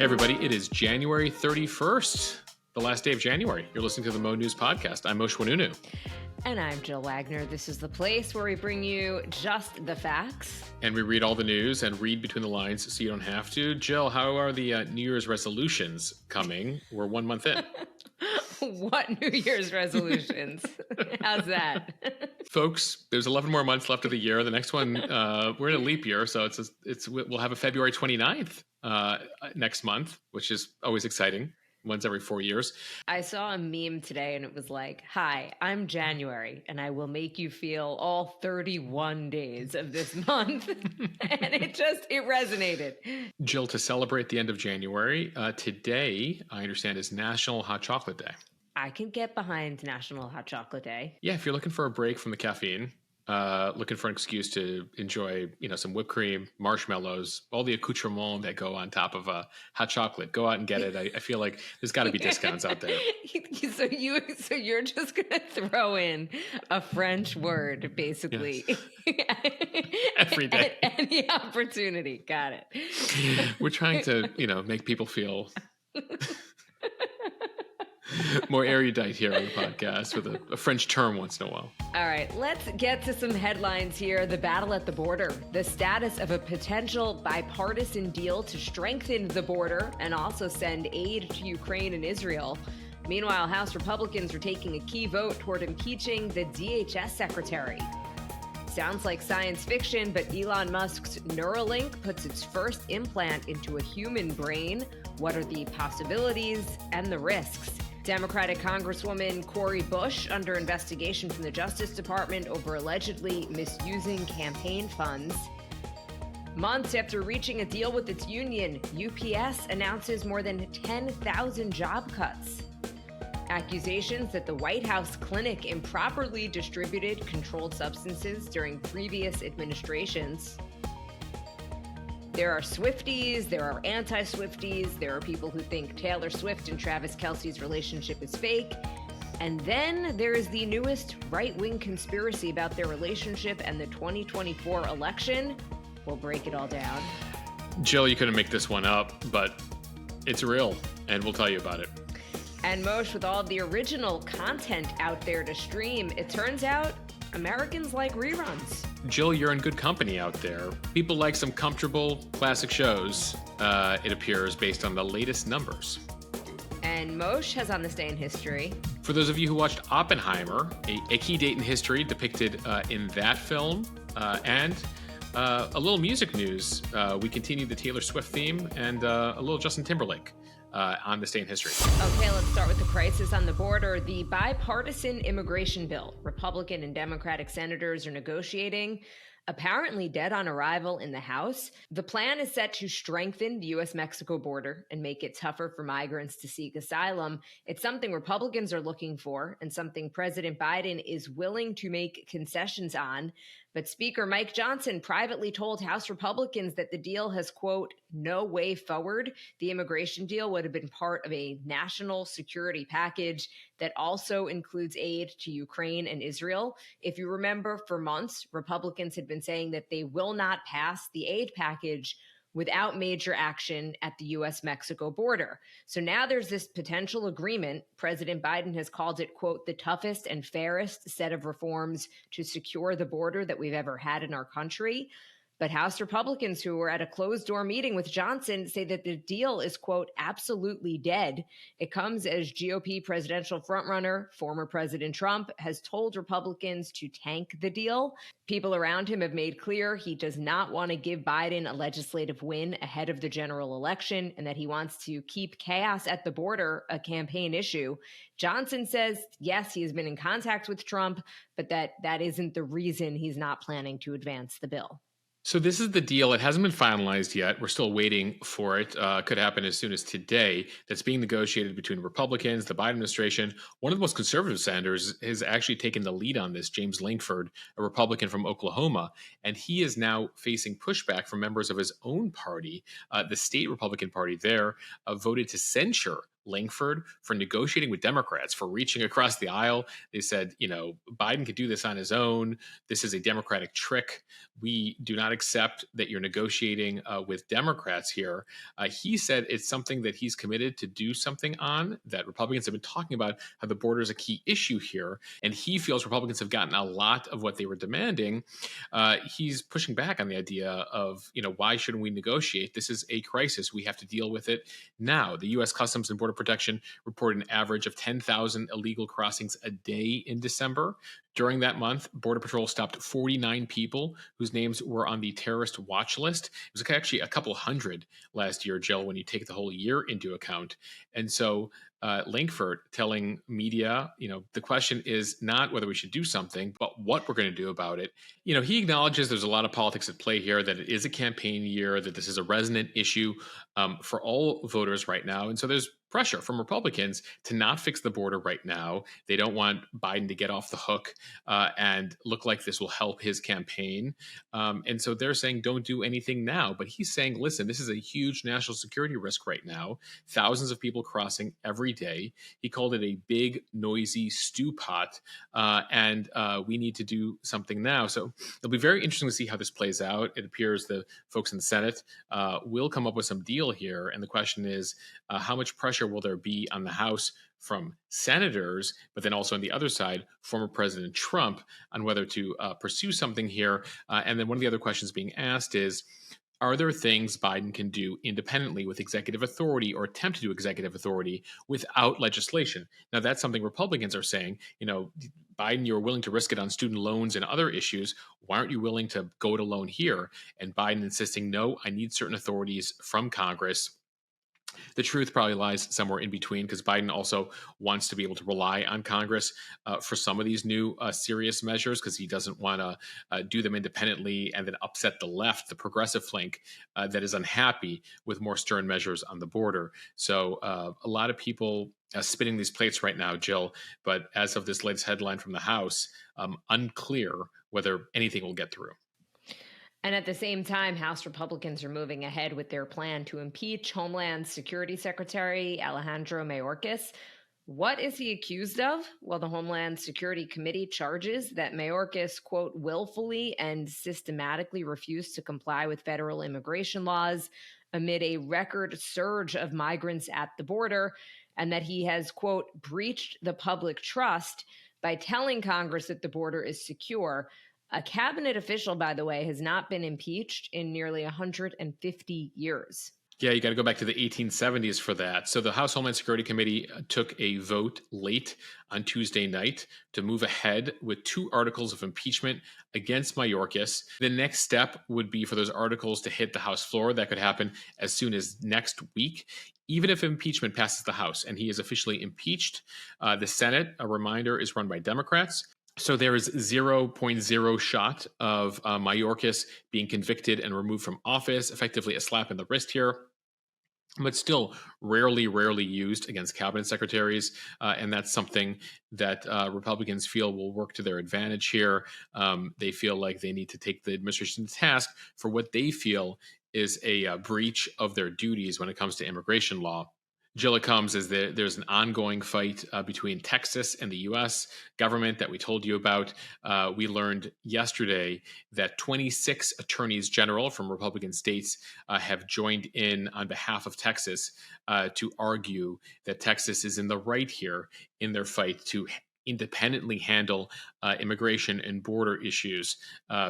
everybody, it is January 31st, the last day of January. You're listening to the Mo News podcast. I'm Moshe Wanunu. And I'm Jill Wagner. This is the place where we bring you just the facts. And we read all the news and read between the lines so you don't have to. Jill, how are the New Year's resolutions coming? We're 1 month in. What New Year's resolutions? How's that? Folks, there's 11 more months left of the year. The next one, we're in a leap year, so we'll have a February 29th next month, which is always exciting. Once every 4 years. I saw a meme today and it was like, hi, I'm January and I will make you feel all 31 days of this month. And it resonated. Jill, to celebrate the end of January, today, I understand, is National Hot Chocolate Day. I can get behind National Hot Chocolate Day. Yeah, if you're looking for a break from the caffeine, looking for an excuse to enjoy, some whipped cream, marshmallows, all the accoutrements that go on top of hot chocolate. Go out and get it. I feel like there's got to be discounts out there. So you're just gonna throw in a French word, basically, every day, at any opportunity. Got it. We're trying to, make people feel more erudite here on the podcast with a French term once in a while. All right, let's get to some headlines here. The battle at the border, the status of a potential bipartisan deal to strengthen the border and also send aid to Ukraine and Israel. Meanwhile, House Republicans are taking a key vote toward impeaching the DHS secretary. Sounds like science fiction, but Elon Musk's Neuralink puts its first implant into a human brain. What are the possibilities and the risks? Democratic Congresswoman Cori under investigation from the Justice Department over allegedly misusing campaign funds. Months after reaching a deal with its union, UPS announces more than 10,000 job cuts. Accusations that the White House clinic improperly distributed controlled substances during previous administrations. There are Swifties, there are anti-Swifties, there are people who think Taylor Swift and Travis Kelce's relationship is fake. And then there is the newest right-wing conspiracy about their relationship and the 2024 election. We'll break it all down. Jill, you couldn't make this one up, but it's real, and we'll tell you about it. And Moshe, with all the original content out there to stream, it turns out Americans like reruns. Jill, you're in good company out there. People like some comfortable classic shows, it appears, based on the latest numbers. And Moshe has on this day in history. For those of you who watched Oppenheimer, a key date in history depicted in that film, and a little music news. We continue the Taylor Swift theme and a little Justin Timberlake. On this day in history. Okay, let's start with the crisis on the border. The bipartisan immigration bill, Republican and Democratic senators are negotiating, apparently dead on arrival in the House. The plan is set to strengthen the U.S.-Mexico border and make it tougher for migrants to seek asylum. It's something Republicans are looking for and something President Biden is willing to make concessions on. But Speaker Mike Johnson privately told House Republicans that the deal has, quote, no way forward. The immigration deal would have been part of a national security package that also includes aid to Ukraine and Israel. If you remember, for months, Republicans had been saying that they will not pass the aid package without major action at the U.S.-Mexico border. So now there's this potential agreement. President Biden has called it, quote, the toughest and fairest set of reforms to secure the border that we've ever had in our country. But House Republicans who were at a closed-door meeting with Johnson say that the deal is, quote, absolutely dead. It comes as GOP presidential frontrunner, former President Trump, has told Republicans to tank the deal. People around him have made clear he does not want to give Biden a legislative win ahead of the general election and that he wants to keep chaos at the border a campaign issue. Johnson says, yes, he has been in contact with Trump, but that isn't the reason he's not planning to advance the bill. So this is the deal. It hasn't been finalized yet. We're still waiting for it. Could happen as soon as today. That's being negotiated between Republicans, the Biden administration. One of the most conservative senators has actually taken the lead on this, James Lankford, a Republican from Oklahoma. And he is now facing pushback from members of his own party. The state Republican Party there voted to censure Langford for negotiating with Democrats, for reaching across the aisle. They said, Biden could do this on his own. This is a Democratic trick. We do not accept that you're negotiating with Democrats here. He said it's something that he's committed to do something on, that Republicans have been talking about how the border is a key issue here. And he feels Republicans have gotten a lot of what they were demanding. He's pushing back on the idea of, why shouldn't we negotiate? This is a crisis. We have to deal with it now. The U.S. Customs and Border Protection reported an average of 10,000 illegal crossings a day in December. During that month, Border Patrol stopped 49 people whose names were on the terrorist watch list. It was actually a couple hundred last year, Jill, when you take the whole year into account. And so Langford telling media, the question is not whether we should do something, but what we're going to do about it. He acknowledges there's a lot of politics at play here, that it is a campaign year, that this is a resonant issue for all voters right now. And so there's pressure from Republicans to not fix the border right now. They don't want Biden to get off the hook and look like this will help his campaign. And so they're saying, don't do anything now. But he's saying, listen, this is a huge national security risk right now. Thousands of people crossing every day. He called it a big, noisy stew pot. And we need to do something now. So it'll be very interesting to see how this plays out. It appears the folks in the Senate will come up with some deal here. And the question is, how much pressure will there be on the House from senators, but then also on the other side, former President Trump, on whether to pursue something here? And then one of the other questions being asked is, are there things Biden can do independently with executive authority, or attempt to do executive authority without legislation? Now, that's something Republicans are saying. Biden, you're willing to risk it on student loans and other issues. Why aren't you willing to go it alone here? And Biden insisting, no, I need certain authorities from Congress. The truth probably lies somewhere in between, because Biden also wants to be able to rely on Congress for some of these new serious measures, because he doesn't want to do them independently and then upset the left, the progressive flank that is unhappy with more stern measures on the border. So a lot of people spinning these plates right now, Jill. But as of this latest headline from the House, unclear whether anything will get through. And at the same time, House Republicans are moving ahead with their plan to impeach Homeland Security Secretary Alejandro Mayorkas. What is he accused of? Well, the Homeland Security Committee charges that Mayorkas, quote, willfully and systematically refused to comply with federal immigration laws amid a record surge of migrants at the border, and that he has, quote, breached the public trust by telling Congress that the border is secure. A cabinet official, by the way, has not been impeached in nearly 150 years. Yeah, you got to go back to the 1870s for that. So the House Homeland Security Committee took a vote late on Tuesday night to move ahead with 2 articles of impeachment against Mayorkas. The next step would be for those articles to hit the House floor. That could happen as soon as next week. Even if impeachment passes the House and he is officially impeached, the Senate, a reminder, is run by Democrats. So there is 0.0 shot of Mayorkas being convicted and removed from office, effectively a slap in the wrist here, but still rarely used against cabinet secretaries. And that's something that Republicans feel will work to their advantage here. They feel like they need to take the administration to task for what they feel is a breach of their duties when it comes to immigration law. Jill, it comes as there's an ongoing fight between Texas and the U.S. government that we told you about. We learned yesterday that 26 attorneys general from Republican states have joined in on behalf of Texas to argue that Texas is in the right here in their fight to independently handle immigration and border issues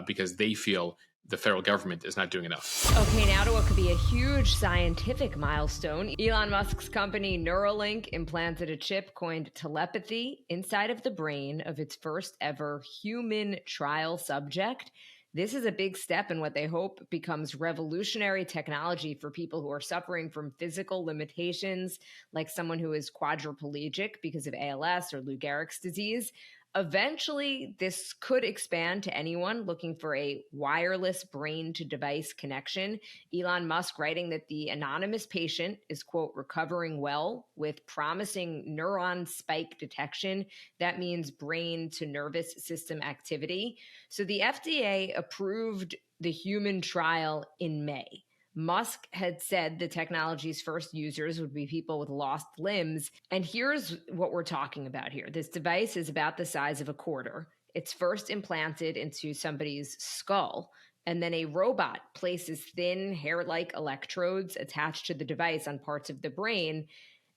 because they feel the federal government is not doing enough. Okay, now to what could be a huge scientific milestone. Elon Musk's company Neuralink implanted a chip coined telepathy inside of the brain of its first ever human trial subject. This is a big step in what they hope becomes revolutionary technology for people who are suffering from physical limitations, like someone who is quadriplegic because of ALS or Lou Gehrig's disease. Eventually, this could expand to anyone looking for a wireless brain-to-device connection. Elon Musk writing that the anonymous patient is, quote, recovering well with promising neuron spike detection. That means brain-to-nervous system activity. So the FDA approved the human trial in May. Musk had said the technology's first users would be people with lost limbs. And here's what we're talking about here. This device is about the size of a quarter. It's first implanted into somebody's skull, and then a robot places thin hair-like electrodes attached to the device on parts of the brain.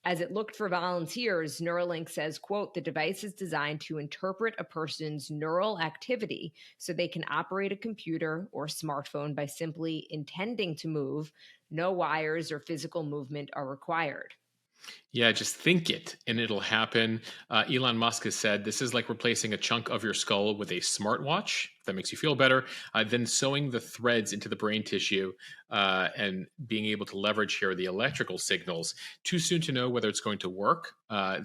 As it looked for volunteers, Neuralink says, quote, the device is designed to interpret a person's neural activity so they can operate a computer or smartphone by simply intending to move. No wires or physical movement are required. Yeah, just think it and it'll happen. Elon Musk has said this is like replacing a chunk of your skull with a smartwatch, if that makes you feel better, then sewing the threads into the brain tissue and being able to leverage here the electrical signals. Too soon to know whether it's going to work.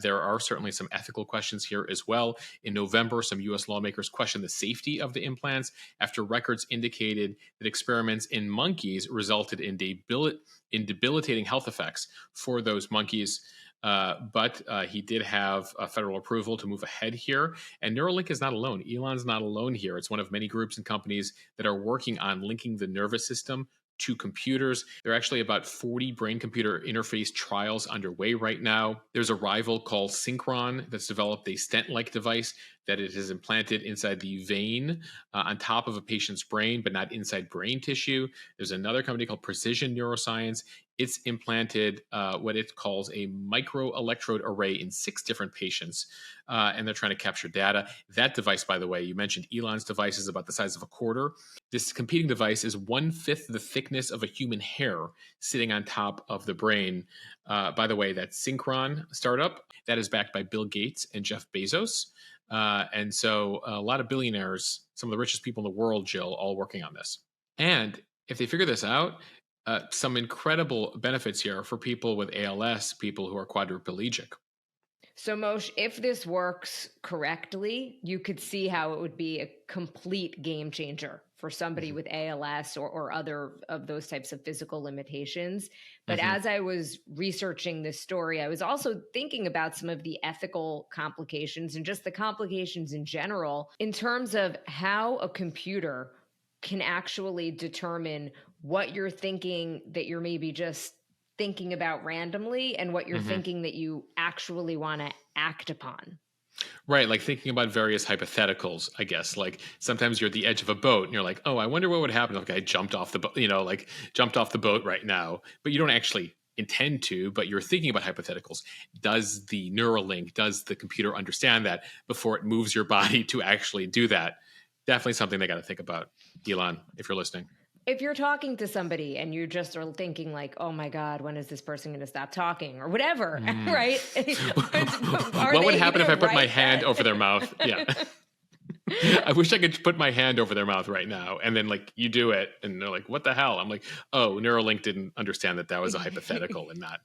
There are certainly some ethical questions here as well. In November, some U.S. lawmakers questioned the safety of the implants after records indicated that experiments in monkeys resulted in debilitating health effects for those monkeys. But he did have federal approval to move ahead here. And Neuralink is not alone. Elon's not alone here. It's one of many groups and companies that are working on linking the nervous system to computers. There are actually about 40 brain-computer interface trials underway right now. There's a rival called Synchron that's developed a stent-like device that it has implanted inside the vein on top of a patient's brain, but not inside brain tissue. There's another company called Precision Neuroscience. It's implanted what it calls a microelectrode array in 6 different patients, and they're trying to capture data. That device, by the way, you mentioned Elon's device is about the size of a quarter. This competing device is 1/5 the thickness of a human hair sitting on top of the brain. By the way, that Synchron startup, that is backed by Bill Gates and Jeff Bezos. And so a lot of billionaires, some of the richest people in the world, Jill, all working on this. And if they figure this out, some incredible benefits here for people with ALS, people who are quadriplegic. So, Moshe, if this works correctly, you could see how it would be a complete game changer for somebody with ALS or other of those types of physical limitations. But as I was researching this story, I was also thinking about some of the ethical complications and just the complications in general in terms of how a computer can actually determine what you're thinking that you're maybe just thinking about randomly and what you're thinking that you actually want to act upon. Right, like thinking about various hypotheticals, I guess. Like sometimes you're at the edge of a boat and you're like, oh, I wonder what would happen if I jumped off the boat, jumped off the boat right now. But you don't actually intend to, but you're thinking about hypotheticals. Does the Neuralink, does the computer understand that before it moves your body to actually do that? Definitely something they got to think about, Elon, if you're listening. If you're talking to somebody and you just are thinking like, oh my God, when is this person going to stop talking or whatever, right? What would happen if I put my hand over their mouth? Yeah. I wish I could put my hand over their mouth right now. And then like you do it and they're like, what the hell? I'm like, oh, Neuralink didn't understand that was a hypothetical and not.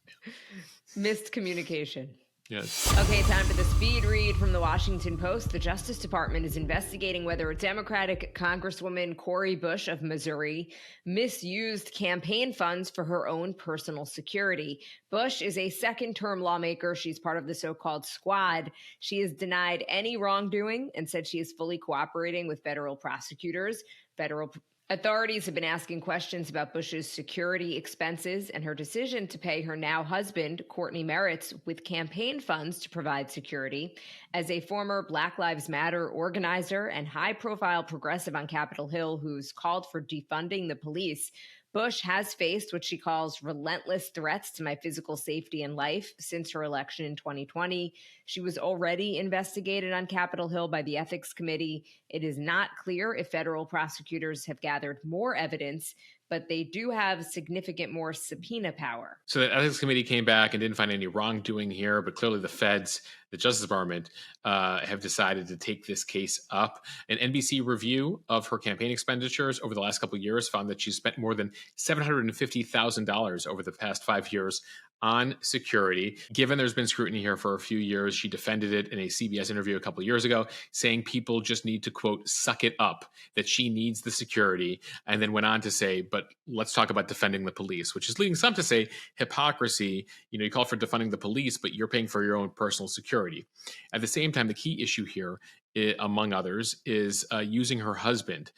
Missed communication. Yes. Okay, time for the speed read from the Washington Post. The Justice Department is investigating whether Democratic Congresswoman Cori Bush of Missouri misused campaign funds for her own personal security. Bush is a second-term lawmaker. She's part of the so-called squad. She has denied any wrongdoing and said she is fully cooperating with federal prosecutors. Federal authorities have been asking questions about Bush's security expenses and her decision to pay her now husband, Courtney Merritt's, with campaign funds to provide security. As a former Black Lives Matter organizer and high-profile progressive on Capitol Hill who's called for defunding the police, Bush has faced what she calls relentless threats to my physical safety and life since her election in 2020. She was already investigated on Capitol Hill by the Ethics Committee. It is not clear if federal prosecutors have gathered more evidence, but they do have significant more subpoena power. So the Ethics Committee came back and didn't find any wrongdoing here, but clearly the feds, the Justice Department, have decided to take this case up. An NBC review of her campaign expenditures over the last couple of years found that she spent more than $750,000 over the past 5 years on security. Given there's been scrutiny here for a few years, she defended it in a CBS interview a couple of years ago, saying people just need to, quote, suck it up, that she needs the security, and then went on to say, but let's talk about defending the police, which is leading some to say hypocrisy. You call for defunding the police, but you're paying for your own personal security. At the same time, the key issue here, among others, is using her husband.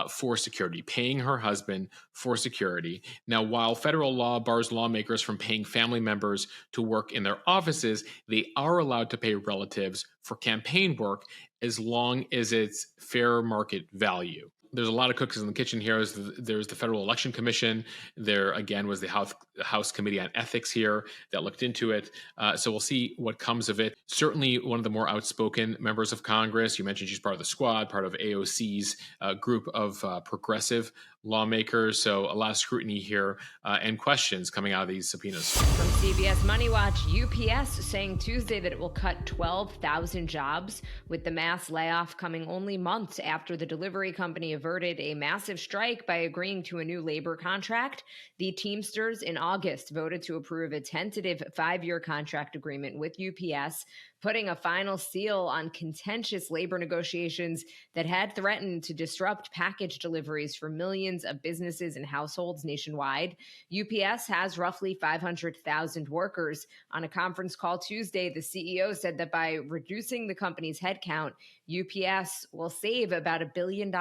for security, paying her husband for security. Now, while federal law bars lawmakers from paying family members to work in their offices, they are allowed to pay relatives for campaign work as long as it's fair market value. There's a lot of cookies in the kitchen here. There's the Federal Election Commission. There, again, was the House Committee on Ethics here that looked into it. So we'll see what comes of it. Certainly one of the more outspoken members of Congress. You mentioned she's part of the squad, part of AOC's group of progressive lawmakers. So a lot of scrutiny here and questions coming out of these subpoenas. From CBS Money Watch, UPS saying Tuesday that it will cut 12,000 jobs, with the mass layoff coming only months after the delivery company averted a massive strike by agreeing to a new labor contract. The Teamsters in August voted to approve a tentative 5-year contract agreement with UPS, putting a final seal on contentious labor negotiations that had threatened to disrupt package deliveries for millions of businesses and households nationwide. UPS has roughly 500,000 workers. On a conference call Tuesday, the CEO said that by reducing the company's headcount, UPS will save about $1 billion.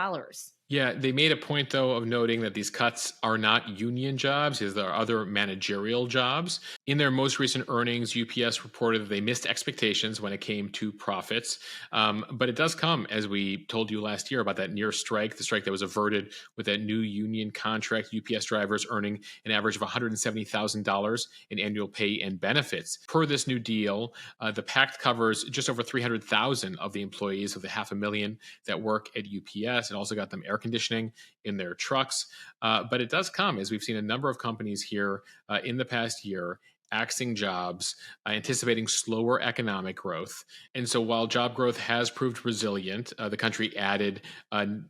Yeah, they made a point, though, of noting that these cuts are not union jobs, as there are other managerial jobs. In their most recent earnings, UPS reported that they missed expectations when it came to profits. But it does come, as we told you last year, about that near strike, the strike that was averted with that new union contract, UPS drivers earning an average of $170,000 in annual pay and benefits. Per this new deal, the pact covers just over 300,000 of the employees of the 500,000 that work at UPS. It also got them air conditioning in their trucks. But it does come, as we've seen a number of companies here in the past year axing jobs, anticipating slower economic growth. And so while job growth has proved resilient, the country added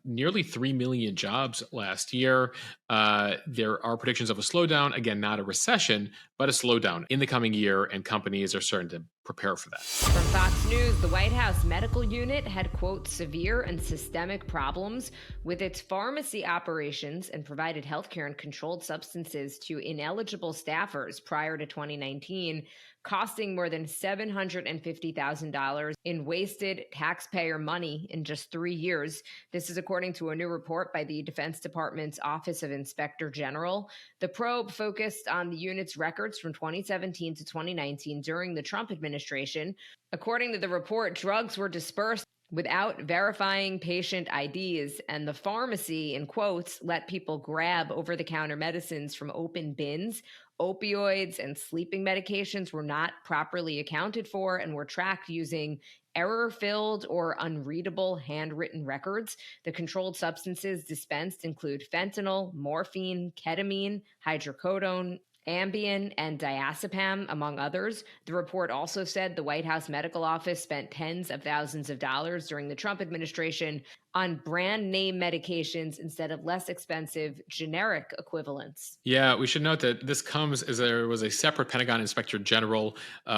nearly 3 million jobs last year. There are predictions of a slowdown, again, not a recession, but a slowdown in the coming year, and companies are starting to prepare for that. From Fox News, the White House medical unit had, quote, severe and systemic problems with its pharmacy operations and provided healthcare and controlled substances to ineligible staffers prior to 2019, costing more than $750,000 in wasted taxpayer money in just 3 years. This is according to a new report by the Defense Department's Office of Inspector General. The probe focused on the unit's records from 2017 to 2019 during the Trump administration. According to the report, drugs were dispersed without verifying patient IDs, and the pharmacy, in quotes, let people grab over-the-counter medicines from open bins. Opioids and sleeping medications were not properly accounted for and were tracked using error-filled or unreadable handwritten records. The controlled substances dispensed include fentanyl, morphine, ketamine, hydrocodone, Ambien, and diazepam, among others. The report also said the White House Medical Office spent tens of thousands of dollars during the Trump administration on brand name medications instead of less expensive generic equivalents. Yeah, we should note that this comes as there was a separate Pentagon Inspector General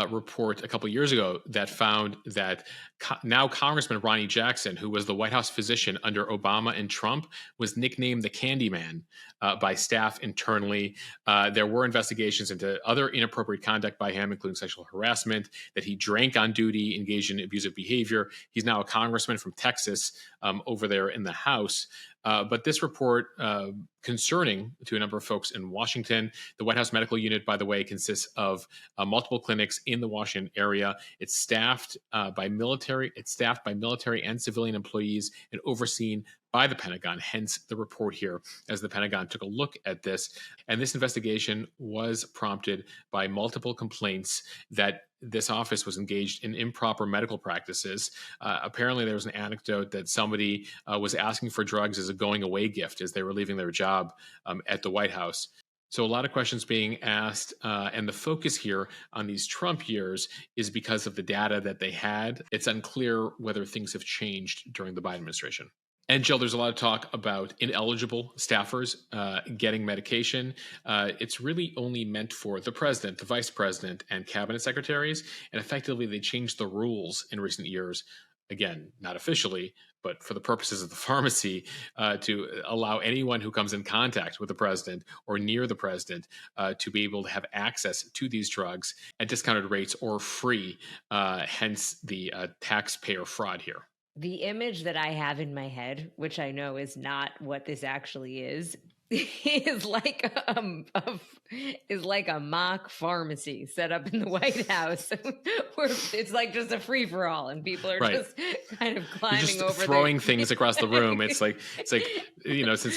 report a couple years ago that found that now Congressman Ronnie Jackson, who was the White House physician under Obama and Trump, was nicknamed the Candyman by staff internally. There were investigations into other inappropriate conduct by him, including sexual harassment, that he drank on duty, engaged in abusive behavior. He's now a congressman from Texas over there in the House. But this report, concerning to a number of folks in Washington. The White House Medical Unit, by the way, consists of multiple clinics in the Washington area. It's staffed by military. It's staffed by military and civilian employees and overseen by the Pentagon, hence the report here, as the Pentagon took a look at this. And this investigation was prompted by multiple complaints that this office was engaged in improper medical practices. Apparently, there was an anecdote that somebody was asking for drugs as a going-away gift as they were leaving their job at the White House. So a lot of questions being asked, and the focus here on these Trump years is because of the data that they had. It's unclear whether things have changed during the Biden administration. And Jill, there's a lot of talk about ineligible staffers getting medication. It's really only meant for the president, the vice president, and cabinet secretaries. And effectively, they changed the rules in recent years. Again, not officially, but for the purposes of the pharmacy, to allow anyone who comes in contact with the president or near the president to be able to have access to these drugs at discounted rates or free, hence the taxpayer fraud here. The image that I have in my head, which I know is not what this actually is like a mock pharmacy set up in the White House where it's like just a free for all and people are just kind of climbing You're just over throwing things across the room. It's like since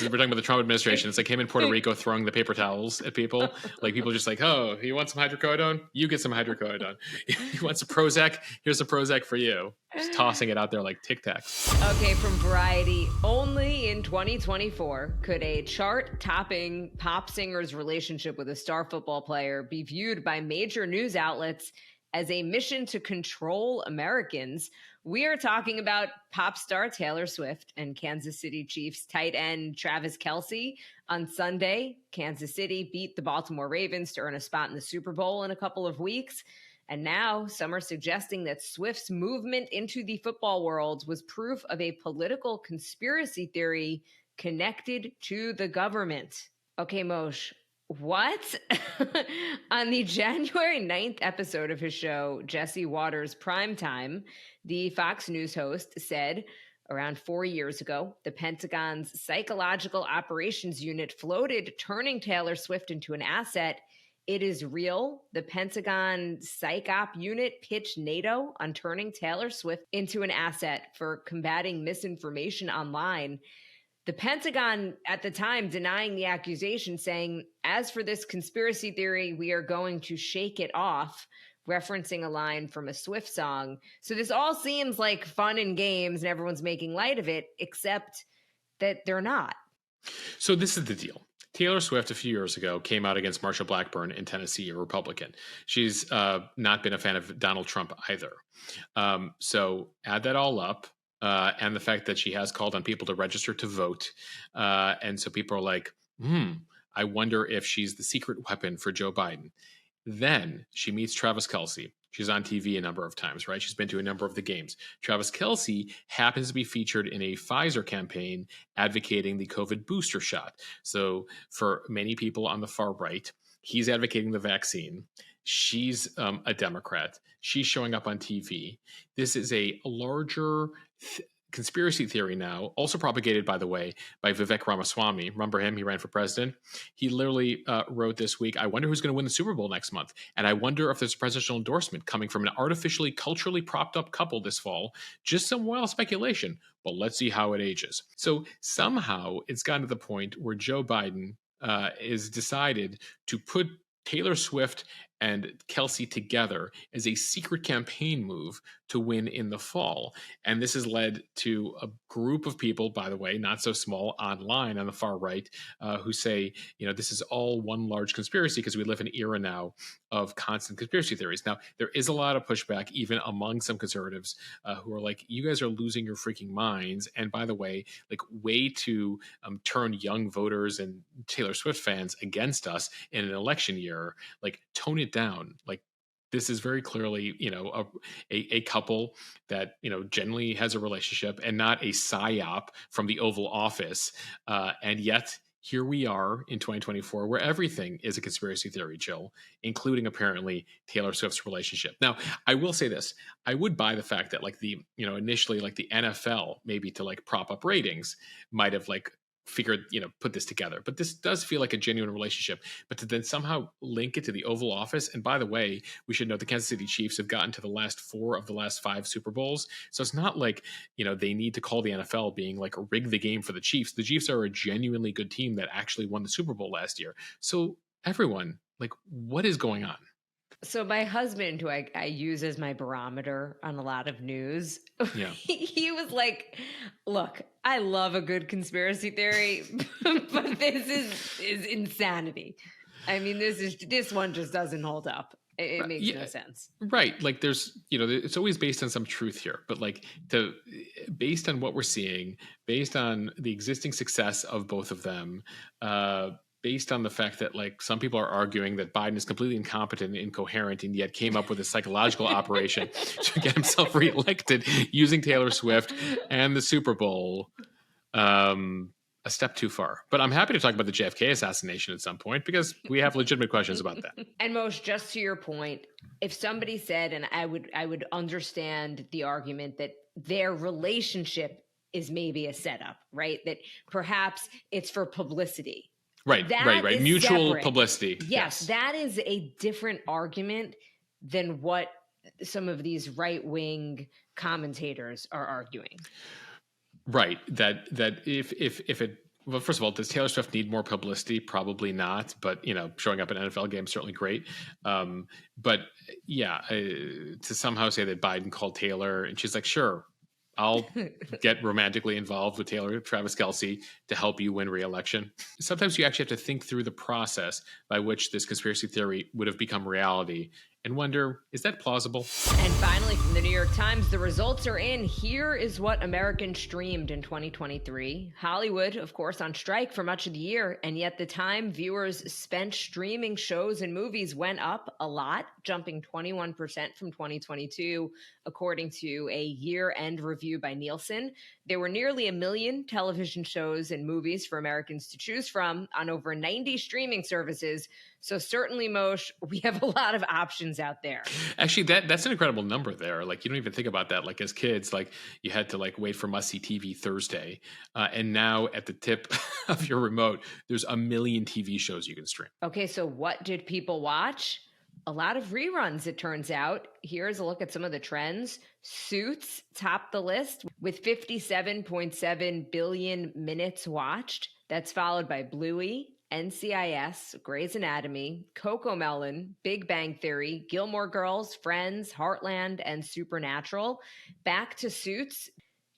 we're talking about the Trump administration, it's like him in Puerto Rico throwing the paper towels at people. Like people just like, oh, you want some hydrocodone? You get some hydrocodone. You want some Prozac? Here's a Prozac for you. Just tossing it out there like Tic Tacs. Okay, from Variety, only in 2024 could a chart-topping pop singer's relationship with a star football player be viewed by major news outlets as a mission to control Americans. We are talking about pop star Taylor Swift and Kansas City Chiefs tight end Travis Kelce. On Sunday, Kansas City beat the Baltimore Ravens to earn a spot in the Super Bowl in a couple of weeks. And now some are suggesting that Swift's movement into the football world was proof of a political conspiracy theory connected to the government. Okay, Moshe, what? On the January 9th episode of his show, Jesse Watters Primetime, the Fox News host said, around 4 years ago, the Pentagon's Psychological Operations Unit floated turning Taylor Swift into an asset. It is real. The Pentagon Psyop unit pitched NATO on turning Taylor Swift into an asset for combating misinformation online. The Pentagon at the time denying the accusation, saying, as for this conspiracy theory, we are going to shake it off, referencing a line from a Swift song. So this all seems like fun and games and everyone's making light of it, except that they're not. So this is the deal. Taylor Swift, a few years ago, came out against Marsha Blackburn in Tennessee, a Republican. She's not been a fan of Donald Trump either. So add that all up, and the fact that she has called on people to register to vote. And so people are like, I wonder if she's the secret weapon for Joe Biden. Then she meets Travis Kelce. She's on TV a number of times, right? She's been to a number of the games. Travis Kelce happens to be featured in a Pfizer campaign advocating the COVID booster shot. So for many people on the far right, he's advocating the vaccine. She's a Democrat. She's showing up on TV. This is a larger conspiracy theory now, also propagated, by the way, by Vivek Ramaswamy. Remember him? He ran for president. He literally wrote this week, I wonder who's going to win the Super Bowl next month. And I wonder if there's a presidential endorsement coming from an artificially, culturally propped up couple this fall. Just some wild speculation, but let's see how it ages. So somehow it's gotten to the point where Joe Biden is decided to put Taylor Swift and Kelce together as a secret campaign move to win in the fall. And this has led to a group of people, by the way, not so small, online on the far right, who say, this is all one large conspiracy because we live in an era now of constant conspiracy theories. Now, there is a lot of pushback, even among some conservatives who are like, you guys are losing your freaking minds. And by the way, way to turn young voters and Taylor Swift fans against us in an election year, tone it down. This is very clearly, a couple that, generally has a relationship and not a psyop from the Oval Office. And yet here we are in 2024 where everything is a conspiracy theory, Jill, including apparently Taylor Swift's relationship. Now, I will say this. I would buy the fact that initially the NFL, maybe to prop up ratings, might have figured, put this together. But this does feel like a genuine relationship. But to then somehow link it to the Oval Office, and by the way, we should note the Kansas City Chiefs have gotten to the last 4 of the last 5 Super Bowls. So it's not like, they need to call the NFL being rig the game for the Chiefs. The Chiefs are a genuinely good team that actually won the Super Bowl last year. So everyone, what is going on? So my husband, who I use as my barometer on a lot of news, he was like, look, I love a good conspiracy theory, but this is insanity. I mean, this one just doesn't hold up. It makes no sense. Right. There's, it's always based on some truth here, but based on what we're seeing, based on the existing success of both of them, based on the fact that some people are arguing that Biden is completely incompetent and incoherent and yet came up with a psychological operation to get himself reelected using Taylor Swift and the Super Bowl, a step too far. But I'm happy to talk about the JFK assassination at some point because we have legitimate questions about that. And Moshe, just to your point, if somebody said, and I would understand the argument that their relationship is maybe a setup, right? That perhaps it's for publicity. Right. Mutual separate. Publicity. Yes, that is a different argument than what some of these right-wing commentators are arguing. Right. That if it, well, first of all, does Taylor Swift need more publicity? Probably not. But, showing up in NFL games, certainly great. But yeah, to somehow say that Biden called Taylor and she's like, sure, I'll get romantically involved with Travis Kelce to help you win re-election. Sometimes you actually have to think through the process by which this conspiracy theory would have become reality and wonder, is that plausible? And finally, from the New York Times, the results are in. Here is what Americans streamed in 2023. Hollywood, of course, on strike for much of the year, and yet the time viewers spent streaming shows and movies went up a lot, jumping 21% from 2022, according to a year-end review by Nielsen. There were nearly 1 million television shows and movies for Americans to choose from on over 90 streaming services. So certainly, Moshe, we have a lot of options out there. Actually, that's an incredible number there. Like, you don't even think about that. Like, as kids, like, you had to wait for Must See TV Thursday. And now at the tip of your remote, there's 1 million TV shows you can stream. Okay, so what did people watch? A lot of reruns, it turns out. Here's a look at some of the trends. Suits topped the list with 57.7 billion minutes watched. That's followed by Bluey, NCIS, Grey's Anatomy, CoComelon, Big Bang Theory, Gilmore Girls, Friends, Heartland, and Supernatural. Back to Suits.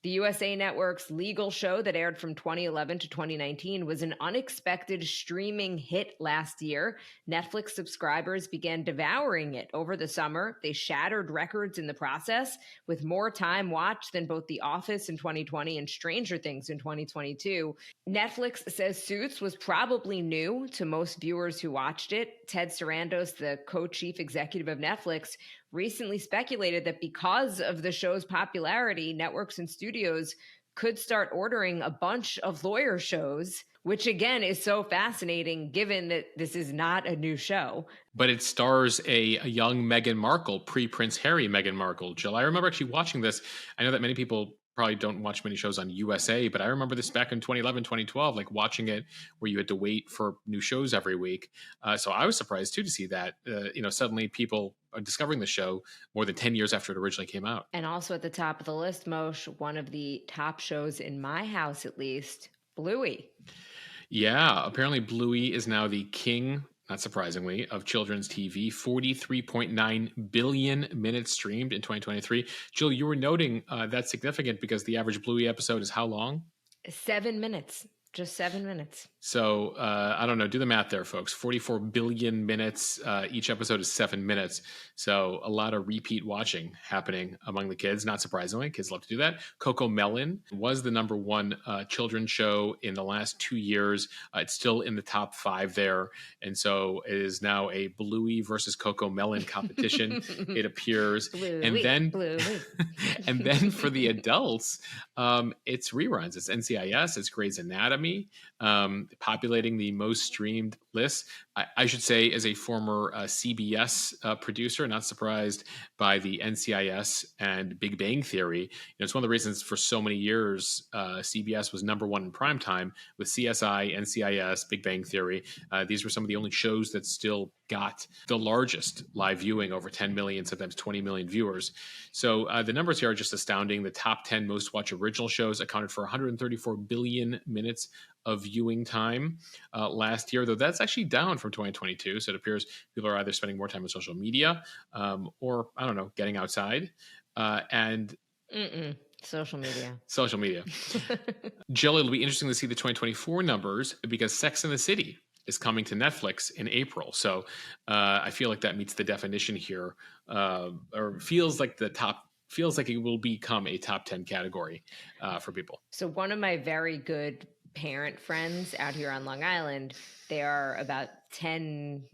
The USA Network's legal show that aired from 2011 to 2019 was an unexpected streaming hit last year. Netflix subscribers began devouring it over the summer. They shattered records in the process with more time watched than both The Office in 2020 and Stranger Things in 2022. Netflix says Suits was probably new to most viewers who watched it. Ted Sarandos, the co-chief executive of Netflix, recently speculated that because of the show's popularity, networks and studios could start ordering a bunch of lawyer shows, which again is so fascinating given that this is not a new show. But it stars a young Meghan Markle, pre-Prince Harry Meghan Markle. Jill, I remember actually watching this. I know that many people probably don't watch many shows on USA, but I remember this back in 2011, 2012, watching it where you had to wait for new shows every week. So I was surprised too to see that, suddenly people are discovering the show more than 10 years after it originally came out. And also at the top of the list, Moshe, one of the top shows in my house, at least, Bluey. Yeah, apparently Bluey is now the king, not surprisingly, of children's TV. 43.9 billion minutes streamed in 2023. Jill, you were noting that's significant because the average Bluey episode is how long? 7 minutes. Just 7 minutes. So I don't know. Do the math there, folks. 44 billion minutes. Each episode is 7 minutes. So a lot of repeat watching happening among the kids. Not surprisingly, kids love to do that. CoComelon was the number one children's show in the last 2 years. It's still in the top 5 there. And so it is now a Bluey versus CoComelon competition. It appears. Bluey, and then Bluey. And then for the adults, it's reruns. It's NCIS. It's Grey's Anatomy. Populating the most streamed lists. I should say, as a former CBS producer, not surprised by the NCIS and Big Bang Theory. It's one of the reasons for so many years CBS was number one in primetime with CSI, NCIS, Big Bang Theory. These were some of the only shows that still got the largest live viewing, over 10 million, sometimes 20 million viewers. So the numbers here are just astounding. The top 10 most watched original shows accounted for 134 billion minutes of viewing time last year, though that's actually down from 2022. So it appears people are either spending more time on social media or, I don't know, getting outside. Social media. Social media. Jill, it'll be interesting to see the 2024 numbers because Sex and the City is coming to Netflix in April. So I feel like that meets the definition here, or feels like it will become a top 10 category for people. So one of my very good parent friends out here on Long Island, they are about 10,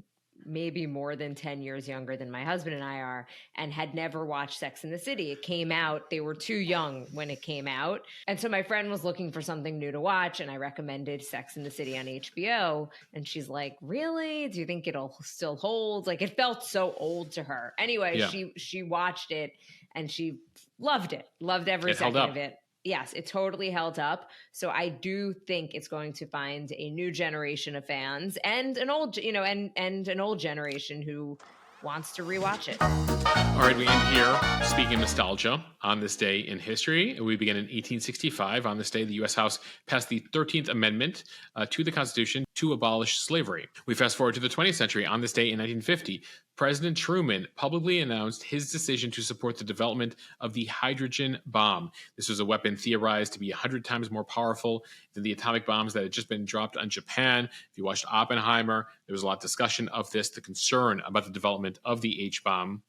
maybe more than 10 years younger than my husband and I are, and had never watched Sex and the City. It came out, they were too young when it came out. And so my friend was looking for something new to watch, and I recommended Sex and the City on HBO. And she's like, really? Do you think it'll still hold? It felt so old to her. Anyway, Yeah. she watched it, and she Loved it. Loved every second held up. of it. Yes, it totally held up. So I do think it's going to find a new generation of fans and an old, and an old generation who wants to rewatch it. All right, we end here. Speaking of nostalgia, on this day in history, we begin in 1865. On this day, the U.S. House passed the 13th Amendment to the Constitution to abolish slavery. We fast forward to the 20th century. On this day in 1950, President Truman publicly announced his decision to support the development of the hydrogen bomb. This was a weapon theorized to be 100 times more powerful than the atomic bombs that had just been dropped on Japan. If you watched Oppenheimer, there was a lot of discussion of this, the concern about the development of the H-bomb.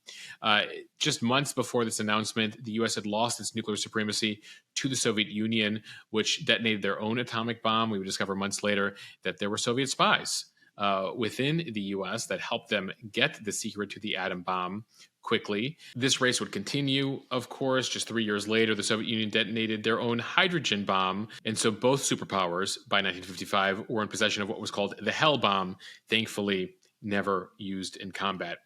Just months before this announcement, the U.S. had lost its nuclear supremacy to the Soviet Union, which detonated their own atomic bomb. We would discover months later that there were Soviet spies within the U.S. that helped them get the secret to the atom bomb quickly. This race would continue, of course. Just 3 years later, the Soviet Union detonated their own hydrogen bomb. And so both superpowers, by 1955, were in possession of what was called the Hell Bomb, thankfully never used in combat.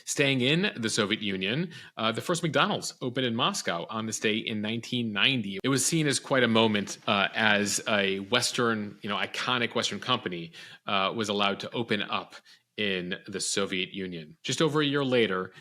Staying in the Soviet Union, the first McDonald's opened in Moscow on this day in 1990. It was seen as quite a moment as a Western, iconic Western company was allowed to open up in the Soviet Union. Just over a year later,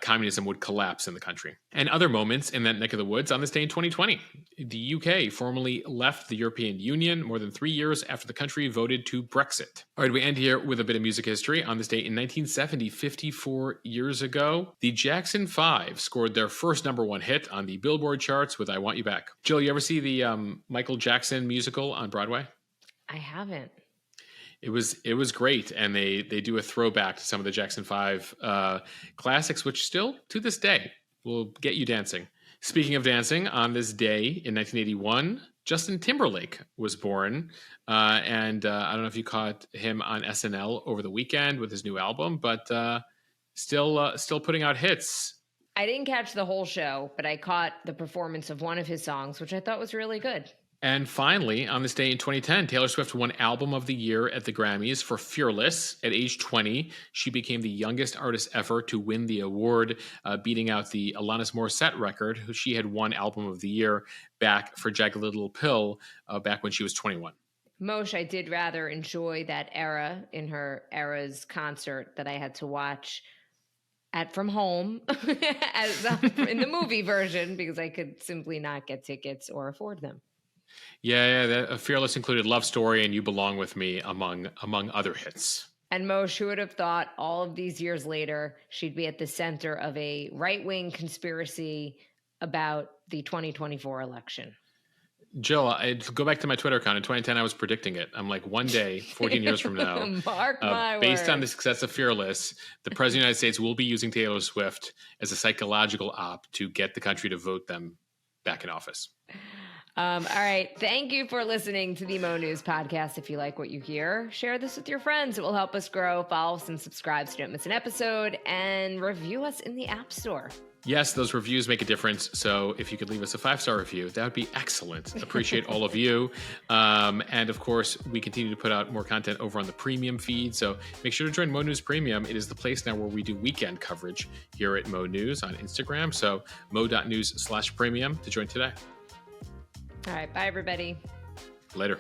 communism would collapse in the country. And other moments in that neck of the woods on this day in 2020. The UK formally left the European Union more than 3 years after the country voted to Brexit. All right, we end here with a bit of music history. On this day in 1970, 54 years ago, the Jackson 5 scored their first #1 hit on the Billboard charts with I Want You Back. Jill, you ever see the Michael Jackson musical on Broadway? I haven't. It was great, and they do a throwback to some of the Jackson 5 classics, which still, to this day, will get you dancing. Speaking of dancing, on this day in 1981, Justin Timberlake was born, and I don't know if you caught him on SNL over the weekend with his new album, but still putting out hits. I didn't catch the whole show, but I caught the performance of one of his songs, which I thought was really good. And finally, on this day in 2010, Taylor Swift won Album of the Year at the Grammys for Fearless. At age 20, she became the youngest artist ever to win the award, beating out the Alanis Morissette record, who she had won Album of the Year back for Jagged Little Pill back when she was 21. Moshe, I did rather enjoy that era in her Era's concert that I had to watch from home as in the movie version because I could simply not get tickets or afford them. Yeah, Fearless included Love Story and You Belong With Me among other hits. And Moshe, who would have thought all of these years later, she'd be at the center of a right-wing conspiracy about the 2024 election? Jill, I'd go back to my Twitter account. In 2010, I was predicting it. I'm like, one day, 14 years from now, Mark my based words. on the success of Fearless, the President of the United States will be using Taylor Swift as a psychological op to get the country to vote them back in office. All right. Thank you for listening to the Mo News podcast. If you like what you hear, share this with your friends. It will help us grow. Follow us and subscribe so you don't miss an episode, and review us in the App Store. Yes, those reviews make a difference. So if you could leave us a 5-star review, that would be excellent. Appreciate all of you. And of course, we continue to put out more content over on the premium feed. So make sure to join Mo News Premium. It is the place now where we do weekend coverage here at Mo News on Instagram. So mo.news/premium to join today. All right. Bye, everybody. Later.